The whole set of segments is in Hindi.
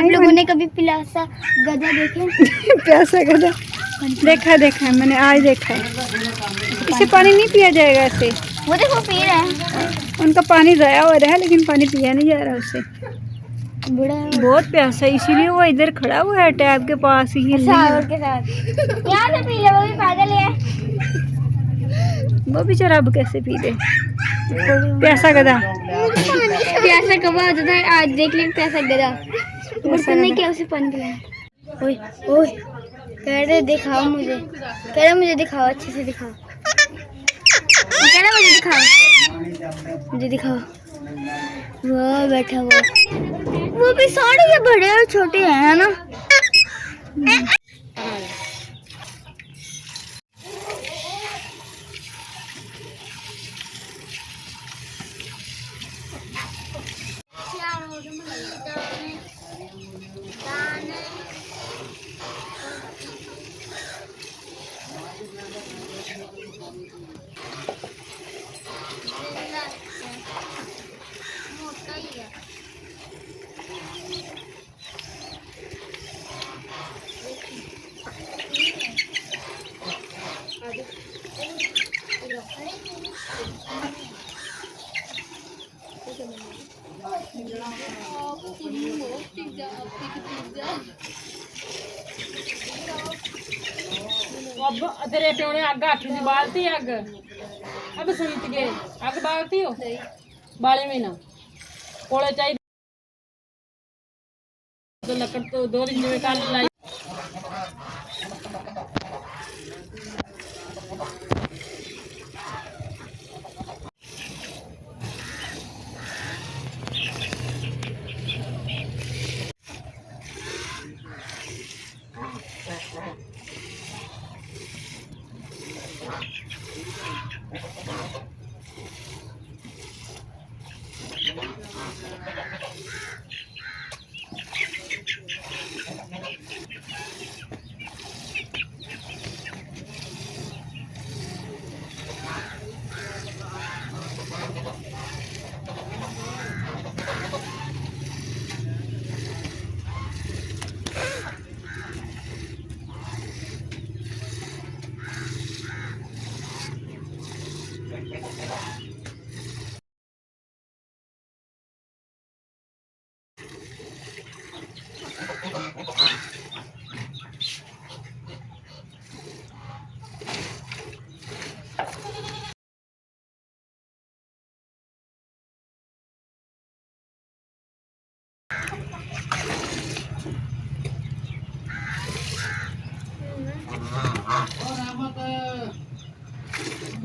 आप लोगों ने कभी प्यासा गधा देखे? प्यासा गधा देखा है मैंने, आज देखा है। इससे पानी नहीं पिया जाएगा ऐसे। वो देखो पी रहे हैं। उनका पानी ज़ाया हो रहा है लेकिन पानी पिया नहीं जा रहा उससे। बड़ा बहुत प्यासा है इसीलिए वो इधर खड़ा हुआ है टैब के पास ही। सावर के साथ यहाँ से पी ले, वो भी पागल है। वो बेचारा अब कैसे पी ले। प्यासा गधा, प्यासा कब आता था, आज देख ले प्यासा गधा। उसने क्या उसे पानी पिलाया। ओए ओए कह रहे दिखाओ मुझे, कह रहे मुझे दिखाओ, अच्छे से दिखाओ, कह रहे मुझे दिखाओ, मुझे दिखाओ। वो बैठा हुआ, वो भी सारे ये बड़े और छोटे हैं, है ना? अब तेरे प्यो ने अग आखी सी बालती अग अब सुनत गए अग बालती हो बाले में ना कोले चाहिए तो लकड़ तो 2 दिन में काल लाई।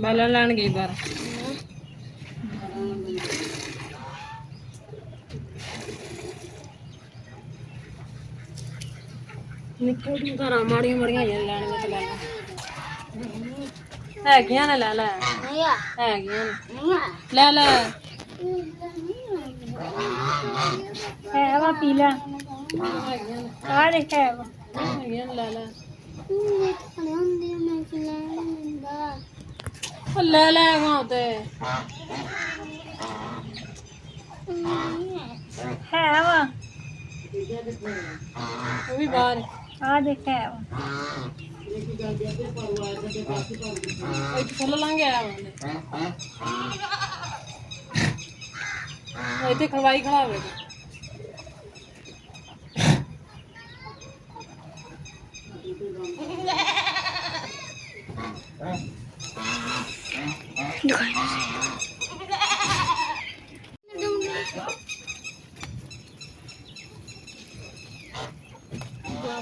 बाला लान गई बार निकल घरा माड़ियां माड़ियां लान में चला है क्या ना ला ला है क्या ला ला है वो पीला आ देखा है वो ला ला ला ला वहाँ होते है वो भी बाहर आ देखा है वो चलो लांगे इतने खड़वाई खड़ा हुए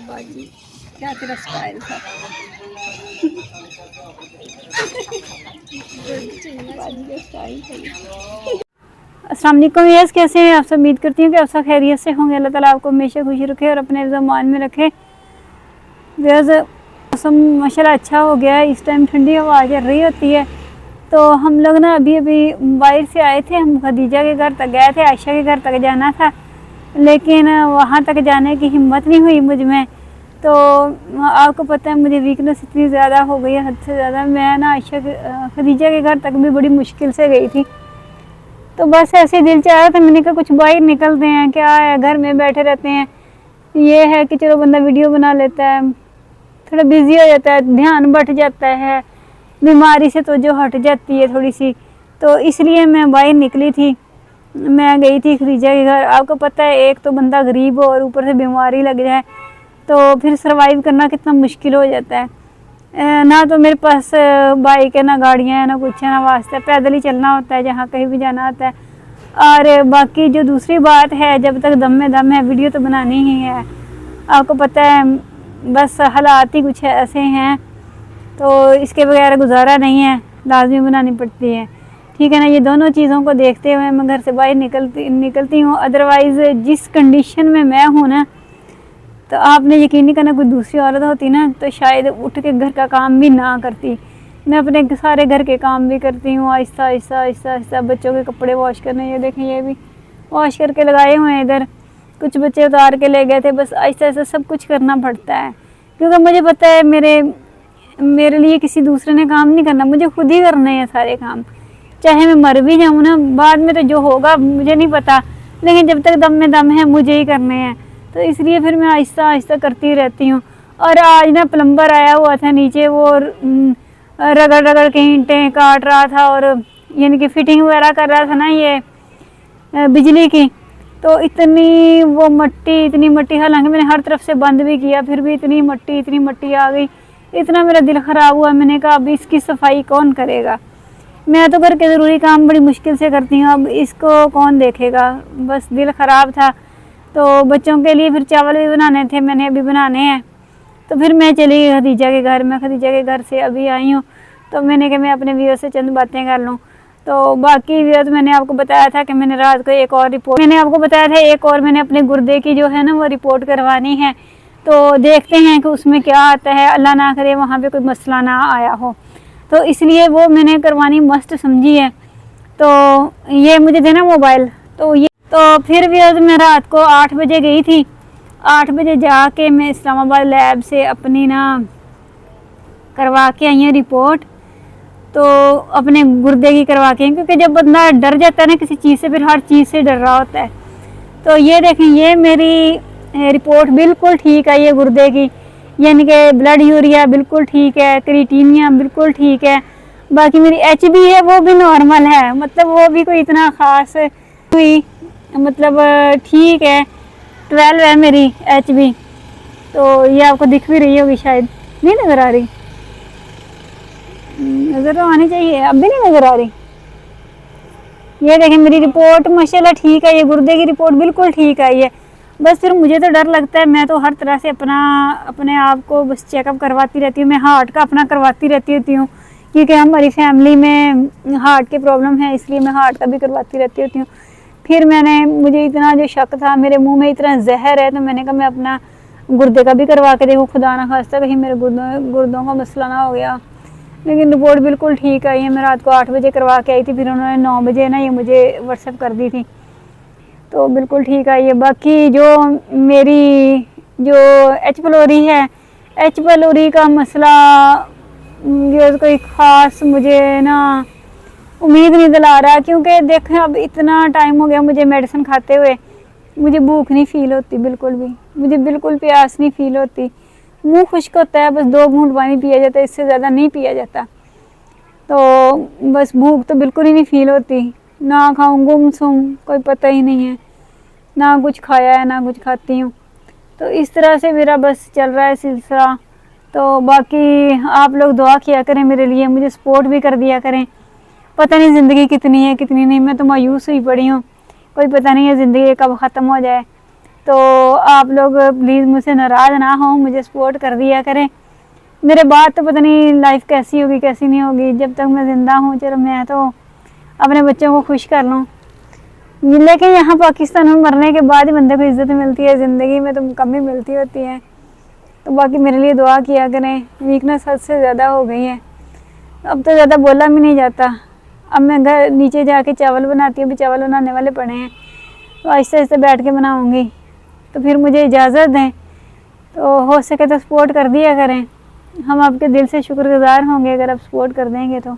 बाजी क्या तेरा स्टाइल था। अस्सलाम वालेकुम यस, कैसे हैं आप सब? उम्मीद करती हूँ कि आप सब खैरियत से होंगे। अल्लाह ताला आपको हमेशा खुशी रखे और अपने ज़मान में रखे। मौसम माशाल्लाह अच्छा हो गया है, इस टाइम ठंडी हवा चल रही होती है। तो हम लोग ना अभी बाहर से आए थे, हम खदीजा के घर तक गए थे, आयशा के घर तक जाना था, लेकिन वहाँ तक जाने की हिम्मत नहीं हुई मुझ में। तो आपको पता है मुझे वीकनेस इतनी ज़्यादा हो गई है, हद से ज़्यादा। मैं ना आयशा खदीजा के घर तक भी बड़ी मुश्किल से गई थी। तो बस ऐसे दिल चाह रहा था, मैंने कहा कुछ बाहर निकलते हैं, क्या है घर में बैठे रहते हैं, ये है कि चलो बंदा वीडियो बना लेता है, थोड़ा बिजी हो जाता है, ध्यान बट जाता है, बीमारी से तो जो हट जाती है थोड़ी सी। तो इसलिए मैं बाहर निकली थी, मैं गई थी खदीजा के घर। आपको पता है एक तो बंदा गरीब हो और ऊपर से बीमारी लग जाए तो फिर सरवाइव करना कितना मुश्किल हो जाता है। ना तो मेरे पास बाइक है, ना गाड़ियाँ हैं, ना कुछ है, ना वास्ता, पैदल ही चलना होता है जहाँ कहीं भी जाना होता है। और बाकी जो दूसरी बात है, जब तक दम में दम है वीडियो तो बनानी ही है। आपको पता है बस हालात ही कुछ ऐसे हैं, तो इसके बगैर गुजारा नहीं है, लाजमी बनानी पड़ती है, ठीक है ना। ये दोनों चीज़ों को देखते हुए मैं घर से बाहर निकलती हूँ। अदरवाइज़ जिस कंडीशन में मैं हूँ ना, तो आपने यकीन नहीं करना, कोई दूसरी औरत होती ना तो शायद उठ के घर का काम भी ना करती। मैं अपने सारे घर के काम भी करती हूँ, आहिस्ता आहिस्ता आहिस्ता आहिस्ता। बच्चों के कपड़े वॉश करने, ये देखें ये भी वॉश करके लगाए हुए हैं इधर, कुछ बच्चे उतार के ले गए थे। बस आहिस्ता आहिस्ता सब कुछ करना पड़ता है, क्योंकि मुझे पता है मेरे लिए किसी दूसरे ने काम नहीं करना, मुझे खुद ही करने हैं सारे काम। चाहे मैं मर भी जाऊँ ना, बाद में तो जो होगा मुझे नहीं पता, लेकिन जब तक दम में दम है मुझे ही करने हैं। तो इसलिए फिर मैं आहिस्ता आहिस्ता करती रहती हूँ। और आज ना प्लम्बर आया हुआ था नीचे, वो रगड़ रगड़ के ईंटें काट रहा था और यानी कि फिटिंग वगैरह कर रहा था ना ये बिजली की। तो इतनी मट्टी, हालांकि मैंने हर तरफ से बंद भी किया, फिर भी इतनी मट्टी आ गई। इतना मेरा दिल ख़राब हुआ, मैंने कहा अब इसकी सफाई कौन करेगा। मैं तो घर के ज़रूरी काम बड़ी मुश्किल से करती हूँ, अब इसको कौन देखेगा। बस दिल ख़राब था। तो बच्चों के लिए फिर चावल भी बनाने थे, मैंने अभी बनाने हैं। तो फिर मैं चली गई खदीजा के घर। मैं खदीजा के घर से अभी आई हूँ, तो मैंने कहा मैं अपने व्यूअर से चंद बातें कर लूँ। तो बाकी व्यूअर मैंने आपको बताया था कि मैंने रात को एक और रिपोर्ट, मैंने अपने गुर्दे की जो है ना वो रिपोर्ट करवानी है। तो देखते हैं कि उसमें क्या आता है, अल्लाह ना करे वहाँ पे कोई मसला ना आया हो, तो इसलिए वो मैंने करवानी मस्ट समझी है। तो ये मुझे देना मोबाइल। तो फिर भी मैं रात को 8 बजे गई थी। 8 बजे जाके मैं इस्लामाबाद लैब से अपनी ना करवा के आई हूँ रिपोर्ट। तो अपने गुर्दे की करवा के, क्योंकि जब बंदा डर जाता है ना किसी चीज़ से, फिर हर चीज़ से डर रहा होता है। तो ये देखें, ये मेरी रिपोर्ट बिल्कुल ठीक है, ये गुर्दे की, यानी कि ब्लड यूरिया बिल्कुल ठीक है, क्रिएटिनिया बिल्कुल ठीक है। बाकी मेरी HB है वो भी नॉर्मल है, मतलब वो भी कोई इतना ख़ास हुई, मतलब ठीक है। 12 है मेरी HB। तो ये आपको दिख भी रही होगी, शायद नहीं नज़र आ रही, नज़र तो आनी चाहिए, अब भी नहीं नज़र आ रही। ये देखें मेरी रिपोर्ट माशाल्लाह ठीक है, ये गुर्दे की रिपोर्ट बिल्कुल ठीक आई है। बस फिर मुझे तो डर लगता है, मैं तो हर तरह से अपने आप को बस चेकअप करवाती रहती हूँ। मैं हार्ट का अपना करवाती रहती हूँ, क्योंकि हमारी फैमिली में हार्ट की प्रॉब्लम है, इसलिए मैं हार्ट का भी करवाती रहती हूँ। फिर मुझे इतना जो शक था, मेरे मुंह में इतना जहर है, तो मैंने कहा मैं अपना गुर्दे का भी करवा के देखूँ, खुदा ना खास्ता कहीं मेरे गुर्दों का मसला ना हो गया। लेकिन रिपोर्ट बिल्कुल ठीक आई है। मैं रात को 8 बजे करवा के आई थी, फिर उन्होंने 9 बजे ना ये मुझे व्हाट्सएप कर दी थी, तो बिल्कुल ठीक आई है। बाकी जो मेरी जो H pylori है, H pylori का मसला ये कोई ख़ास मुझे ना उम्मीद नहीं दिला रहा, क्योंकि देखें अब इतना टाइम हो गया मुझे मेडिसिन खाते हुए, मुझे भूख नहीं फ़ील होती बिल्कुल भी, मुझे बिल्कुल प्यास नहीं फ़ील होती, मुंह खुश्क होता है, बस 2 घूंट पानी पिया जाता है, इससे ज़्यादा नहीं पिया जाता। तो बस भूख तो बिल्कुल ही नहीं फ़ील होती, ना खाऊँ गुमसुम कोई पता ही नहीं है, ना कुछ खाया है ना कुछ खाती हूँ। तो इस तरह से मेरा बस चल रहा है सिलसिला। तो बाकी आप लोग दुआ किया करें मेरे लिए, मुझे सपोर्ट भी कर दिया करें। पता नहीं ज़िंदगी कितनी है कितनी नहीं, मैं तो मायूस हुई पड़ी हूँ, कोई पता नहीं है ज़िंदगी कब ख़त्म हो जाए। तो आप लोग प्लीज़ मुझसे नाराज़ ना हो, मुझे सपोर्ट कर दिया करें। मेरे बाद तो पता नहीं लाइफ कैसी होगी कैसी नहीं होगी, जब तक मैं ज़िंदा हूँ चलो मैं तो अपने बच्चों को खुश कर लूँ। लेकिन यहाँ पाकिस्तान में मरने के बाद ही बंदे को इज़्ज़त मिलती है, ज़िंदगी में तो कम ही मिलती होती है। तो बाकी मेरे लिए दुआ किया करें, वीकनेस हद से ज़्यादा हो गई है, अब तो ज़्यादा बोला भी नहीं जाता। अब मैं घर नीचे जाके चावल बनाती हूँ, अभी चावल बनाने वाले पड़े हैं, तो आहिस्ते आहिस्ते बैठ के बनाऊँगी। तो फिर मुझे इजाज़त दें, तो हो सके तो सपोर्ट कर दिया करें, हम आपके दिल से शुक्रगुज़ार होंगे अगर आप सपोर्ट कर देंगे तो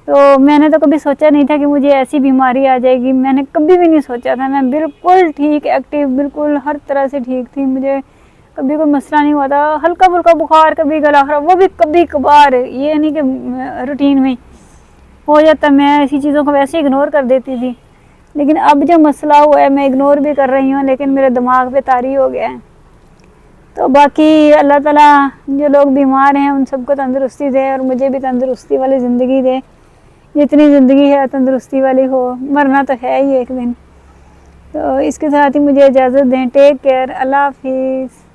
तो मैंने तो कभी सोचा नहीं था कि मुझे ऐसी बीमारी आ जाएगी, मैंने कभी भी नहीं सोचा था। मैं बिल्कुल ठीक, एक्टिव, बिल्कुल हर तरह से ठीक थी, मुझे कभी कोई मसला नहीं हुआ था। हल्का फुल्का बुखार, कभी गला खराब, वो भी कभी कभार, ये नहीं कि रूटीन में हो जाता। मैं ऐसी चीज़ों को वैसे इग्नोर कर देती थी, लेकिन अब जो मसला हुआ है मैं इग्नोर भी कर रही हूँ, लेकिन मेरे दिमाग पे तारी हो गया है। तो बाकी अल्लाह ताला जो लोग बीमार हैं उन सबको तंदुरुस्ती दे और मुझे भी तंदुरुस्ती वाली ज़िंदगी दे। जितनी ज़िंदगी है तंदुरुस्ती वाली हो, मरना तो है ही एक दिन। तो इसके साथ ही मुझे इजाज़त दें। टेक केयर, अल्लाह हाफिज़।